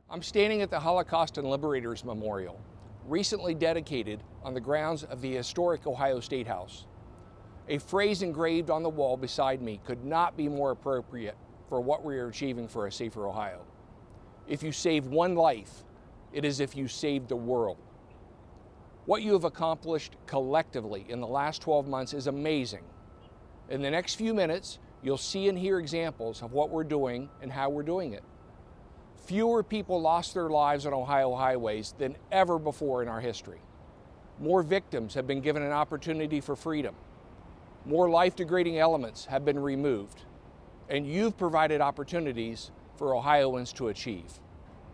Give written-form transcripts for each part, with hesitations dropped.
I'm standing at the Holocaust and Liberators Memorial, recently dedicated on the grounds of the historic Ohio State House. A phrase engraved on the wall beside me could not be more appropriate for what we are achieving for a safer Ohio. If you save one life, it is if you saved the world. What you have accomplished collectively in the last 12 months is amazing. In the next few minutes, you'll see and hear examples of what we're doing and how we're doing it. Fewer people lost their lives on Ohio highways than ever before in our history. More victims have been given an opportunity for freedom. More life-degrading elements have been removed. And you've provided opportunities for Ohioans to achieve.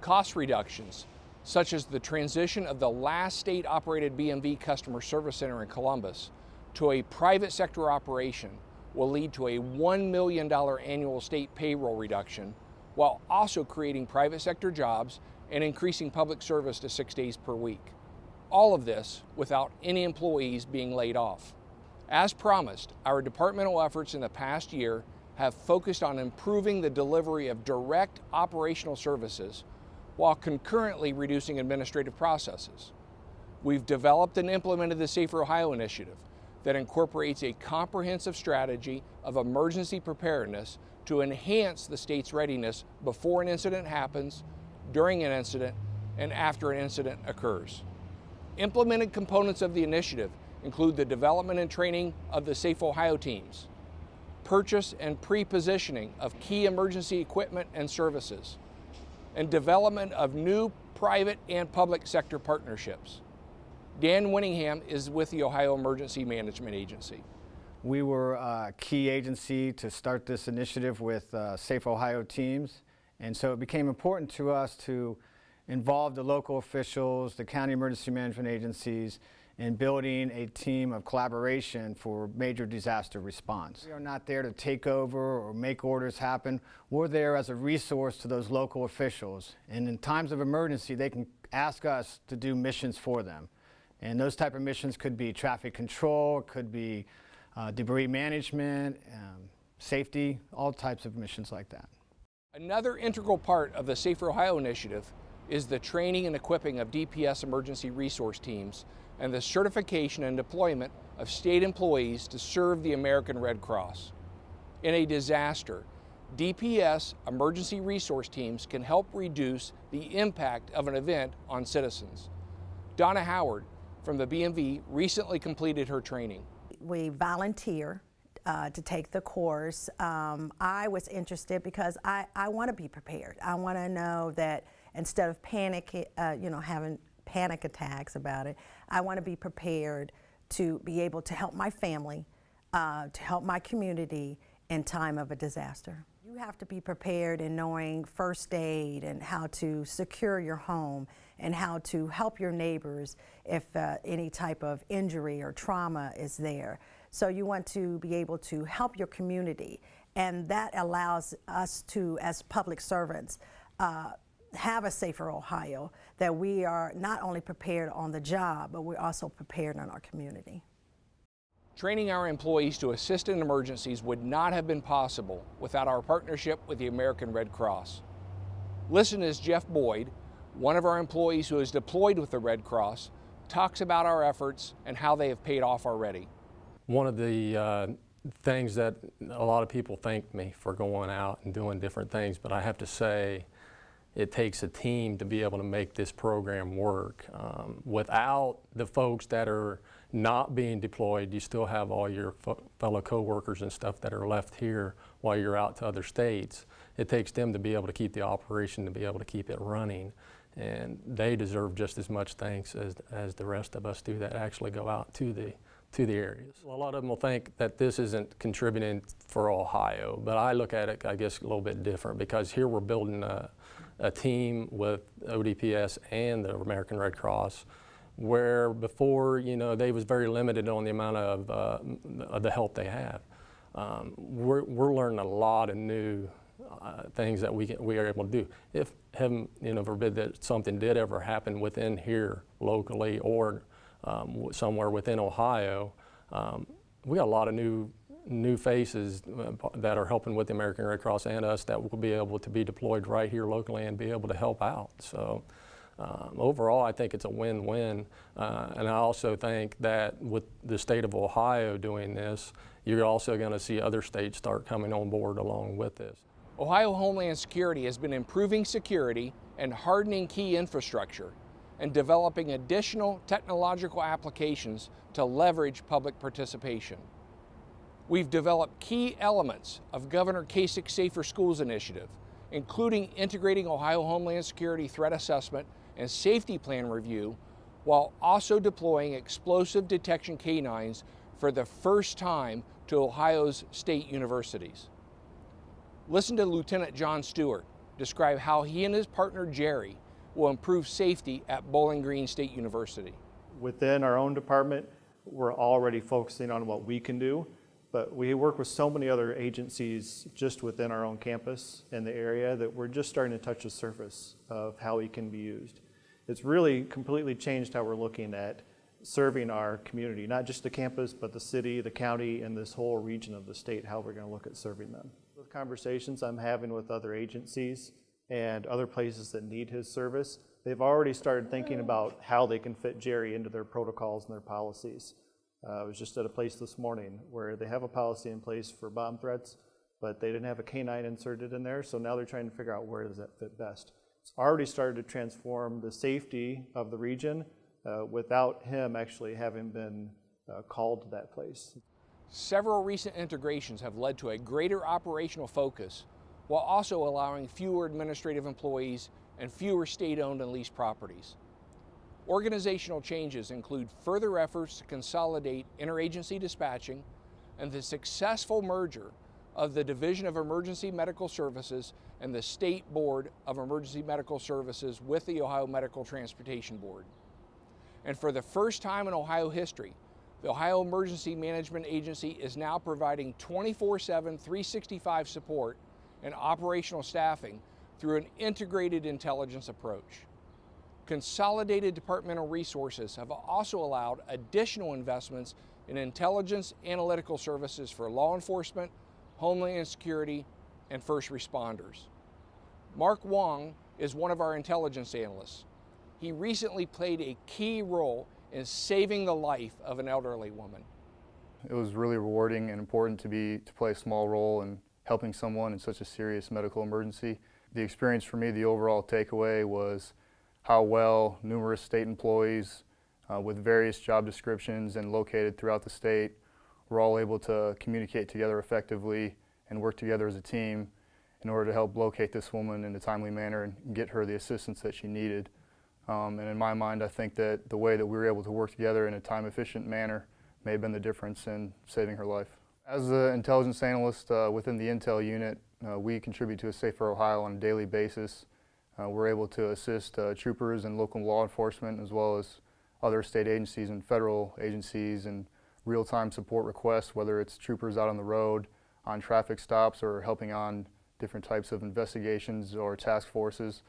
Cost reductions, such as the transition of the last state-operated BMV customer service center in Columbus to a private sector operation, will lead to a $1 million annual state payroll reduction, while also creating private sector jobs and increasing public service to 6 days per week. All of this without any employees being laid off. As promised, our departmental efforts in the past year have focused on improving the delivery of direct operational services while concurrently reducing administrative processes. We've developed and implemented the Safer Ohio Initiative that incorporates a comprehensive strategy of emergency preparedness to enhance the state's readiness before an incident happens, during an incident, and after an incident occurs. Implemented components of the initiative include the development and training of the Safe Ohio teams, purchase and pre-positioning of key emergency equipment and services, and development of new private and public sector partnerships. Dan Winningham is with the Ohio Emergency Management Agency. We were a key agency to start this initiative with Safe Ohio teams, and so it became important to us to involve the local officials, the county emergency management agencies, in building a team of collaboration for major disaster response. We are not there to take over or make orders happen. We're there as a resource to those local officials, and in times of emergency they can ask us to do missions for them. And those type of missions could be traffic control, could be debris management, safety, all types of missions like that. Another integral part of the Safer Ohio Initiative is the training and equipping of DPS emergency resource teams and the certification and deployment of state employees to serve the American Red Cross. In a disaster, DPS emergency resource teams can help reduce the impact of an event on citizens. Donna Howard from the BMV recently completed her training. We volunteer to take the course. I was interested because I want to be prepared. I want to know that instead of having panic attacks about it, I want to be prepared to be able to help my family, to help my community in time of a disaster. You have to be prepared in knowing first aid and how to secure your home and how to help your neighbors if any type of injury or trauma is there. So you want to be able to help your community, and that allows us to, as public servants, have a safer Ohio, that we are not only prepared on the job, but we're also prepared in our community. Training our employees to assist in emergencies would not have been possible without our partnership with the American Red Cross. Listen as Jeff Boyd, one of our employees who is deployed with the Red Cross, talks about our efforts and how they have paid off already. One of the things that a lot of people thank me for going out and doing different things, but I have to say it takes a team to be able to make this program work. Without the folks that are not being deployed, you still have all your fellow co-workers and stuff that are left here while you're out to other states. It takes them to be able to keep the operation, to be able to keep it running. And they deserve just as much thanks as the rest of us do that actually go out to the areas. A lot of them will think that this isn't contributing for Ohio, but I look at it, I guess, a little bit different, because here we're building a team with ODPS and the American Red Cross, where before, they was very limited on the amount of the help they have. We're learning a lot of new things that we are able to do. If heaven forbid that something did ever happen within here locally or somewhere within Ohio, we got a lot of new new faces that are helping with the American Red Cross and us that will be able to be deployed right here locally and be able to help out. So overall, I think it's a win-win. And I also think that with the state of Ohio doing this, you're also going to see other states start coming on board along with this. Ohio Homeland Security has been improving security and hardening key infrastructure and developing additional technological applications to leverage public participation. We've developed key elements of Governor Kasich's Safer Schools initiative, including integrating Ohio Homeland Security threat assessment and safety plan review, while also deploying explosive detection canines for the first time to Ohio's state universities. Listen to Lieutenant John Stewart describe how he and his partner Jerry will improve safety at Bowling Green State University. Within our own department, we're already focusing on what we can do, but we work with so many other agencies just within our own campus in the area that we're just starting to touch the surface of how it can be used. It's really completely changed how we're looking at serving our community, not just the campus, but the city, the county, and this whole region of the state, how we're going to look at serving them. The conversations I'm having with other agencies and other places that need his service, they've already started thinking about how they can fit Jerry into their protocols and their policies. I was just at a place this morning where they have a policy in place for bomb threats, but they didn't have a canine inserted in there, so now they're trying to figure out where does that fit best. It's already started to transform the safety of the region without him actually having been called to that place. Several recent integrations have led to a greater operational focus, while also allowing fewer administrative employees and fewer state-owned and leased properties. Organizational changes include further efforts to consolidate interagency dispatching and the successful merger of the Division of Emergency Medical Services and the State Board of Emergency Medical Services with the Ohio Medical Transportation Board. And for the first time in Ohio history, the Ohio Emergency Management Agency is now providing 24/7, 365 support and operational staffing through an integrated intelligence approach. Consolidated departmental resources have also allowed additional investments in intelligence analytical services for law enforcement, Homeland Security, and first responders. Mark Wong is one of our intelligence analysts. He recently played a key role in saving the life of an elderly woman. It was really rewarding and important to play a small role in helping someone in such a serious medical emergency. The experience for me, the overall takeaway was how well numerous state employees with various job descriptions and located throughout the state were all able to communicate together effectively and work together as a team in order to help locate this woman in a timely manner and get her the assistance that she needed. And in my mind, I think that the way that we were able to work together in a time-efficient manner may have been the difference in saving her life. As an intelligence analyst within the Intel unit, we contribute to a Safer Ohio on a daily basis. We're able to assist troopers and local law enforcement as well as other state agencies and federal agencies in real-time support requests, whether it's troopers out on the road, on traffic stops, or helping on different types of investigations or task forces.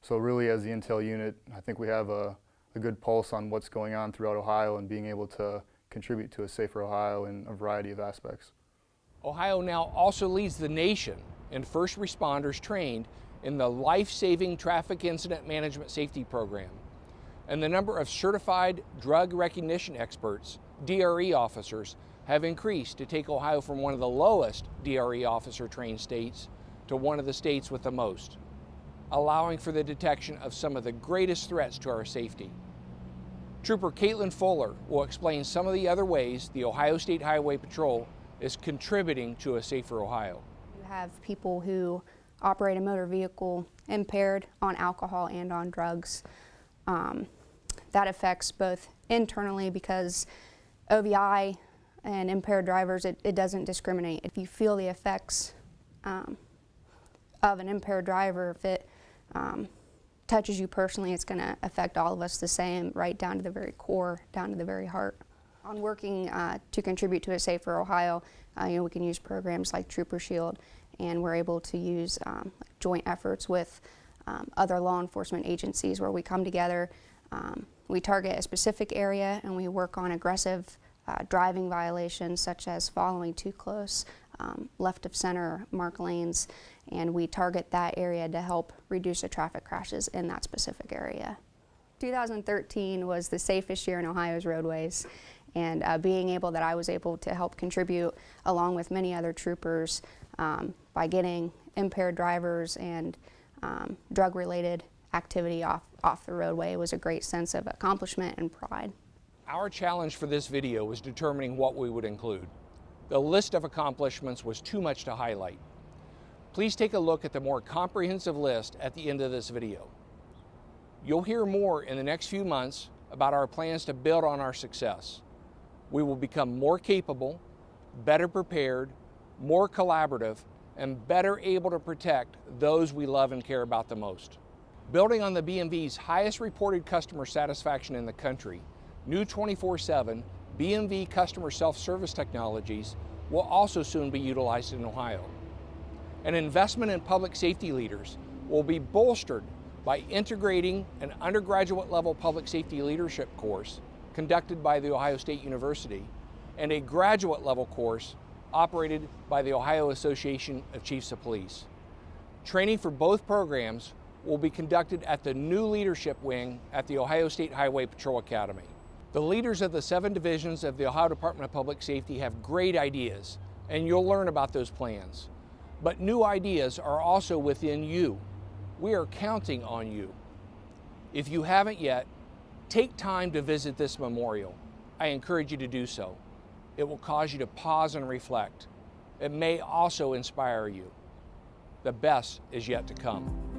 So really, as the Intel unit, I think we have a good pulse on what's going on throughout Ohio and being able to contribute to a safer Ohio in a variety of aspects. Ohio now also leads the nation in first responders trained in the Life-Saving Traffic Incident Management Safety Program. And the number of certified drug recognition experts, DRE officers, have increased to take Ohio from one of the lowest DRE officer trained states to one of the states with the most, allowing for the detection of some of the greatest threats to our safety. Trooper Caitlin Fuller will explain some of the other ways the Ohio State Highway Patrol is contributing to a safer Ohio. You have people who operate a motor vehicle impaired on alcohol and on drugs. That affects both internally because OVI and impaired drivers, it doesn't discriminate. If you feel the effects of an impaired driver, if it touches you personally, it's going to affect all of us the same, right down to the very core, down to the very heart. On working to contribute to a safer Ohio, we can use programs like Trooper Shield, and we're able to use joint efforts with other law enforcement agencies where we come together, we target a specific area, and we work on aggressive driving violations such as following too close, left of center mark lanes, and we target that area to help reduce the traffic crashes in that specific area. 2013 was the safest year in Ohio's roadways, and I was able to help contribute along with many other troopers by getting impaired drivers and drug-related activity off the roadway was a great sense of accomplishment and pride. Our challenge for this video was determining what we would include. The list of accomplishments was too much to highlight. Please take a look at the more comprehensive list at the end of this video. You'll hear more in the next few months about our plans to build on our success. We will become more capable, better prepared, more collaborative, and better able to protect those we love and care about the most. Building on the BMV's highest reported customer satisfaction in the country, new 24/7 BMV customer self-service technologies will also soon be utilized in Ohio. An investment in public safety leaders will be bolstered by integrating an undergraduate level public safety leadership course conducted by The Ohio State University and a graduate level course operated by the Ohio Association of Chiefs of Police. Training for both programs will be conducted at the new leadership wing at the Ohio State Highway Patrol Academy. The leaders of the 7 divisions of the Ohio Department of Public Safety have great ideas, and you'll learn about those plans. But new ideas are also within you. We are counting on you. If you haven't yet, take time to visit this memorial. I encourage you to do so. It will cause you to pause and reflect. It may also inspire you. The best is yet to come.